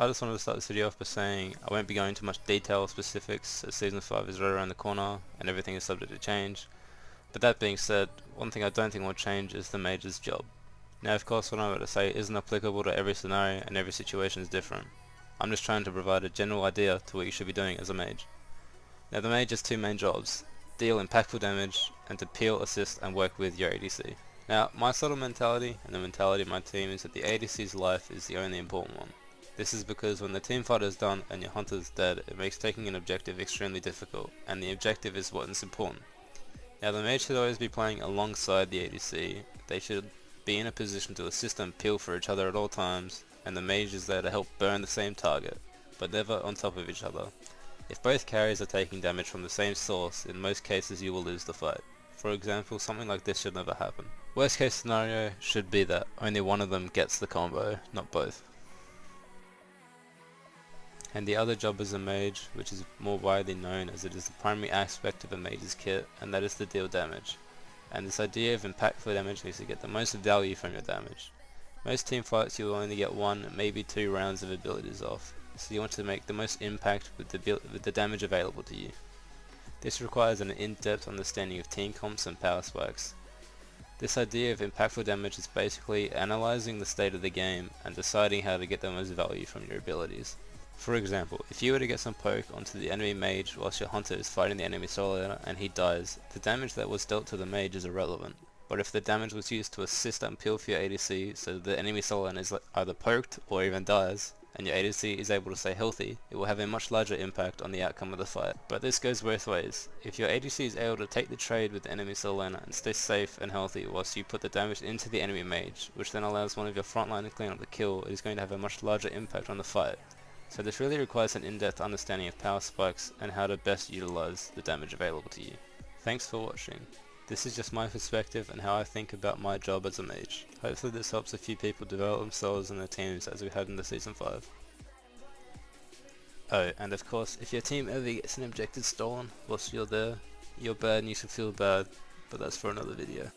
I just wanted to start this video off by saying I won't be going into much detail or specifics as Season 5 is right around the corner and everything is subject to change. But that being said, one thing I don't think will change is the Mage's job. Now of course what I'm about to say isn't applicable to every scenario and every situation is different. I'm just trying to provide a general idea to what you should be doing as a Mage. Now the Mage has two main jobs: deal impactful damage and to peel, assist and work with your ADC. Now my sort of mentality and the mentality of my team is that the ADC's life is the only important one. This is because when the teamfight is done and your hunter is dead, it makes taking an objective extremely difficult, and the objective is what is important. Now the Mage should always be playing alongside the ADC. They should be in a position to assist and peel for each other at all times, and the Mage is there to help burn the same target, but never on top of each other. If both carries are taking damage from the same source, in most cases you will lose the fight. For example, something like this should never happen. Worst case scenario should be that only one of them gets the combo, not both. And the other job as a Mage, which is more widely known as it is the primary aspect of a Mage's kit, and that is to deal damage. And this idea of impactful damage needs to get the most value from your damage. Most team fights you will only get 1, maybe 2 rounds of abilities off, so you want to make the most impact with the damage available to you. This requires an in-depth understanding of team comps and power spikes. This idea of impactful damage is basically analysing the state of the game and deciding how to get the most value from your abilities. For example, if you were to get some poke onto the enemy Mage whilst your hunter is fighting the enemy solo laner and he dies, the damage that was dealt to the Mage is irrelevant. But if the damage was used to assist and peel for your ADC so that the enemy solo laner is either poked or even dies, and your ADC is able to stay healthy, it will have a much larger impact on the outcome of the fight. But this goes both ways. If your ADC is able to take the trade with the enemy solo laner and stay safe and healthy whilst you put the damage into the enemy Mage, which then allows one of your frontline to clean up the kill, it is going to have a much larger impact on the fight. So this really requires an in-depth understanding of power spikes and how to best utilize the damage available to you. Thanks for watching. This is just my perspective and how I think about my job as a Mage. Hopefully this helps a few people develop themselves and their teams as we head into Season 5. Oh, and of course, if your team ever gets an objective stolen whilst you're there, you're bad and you should feel bad, but that's for another video.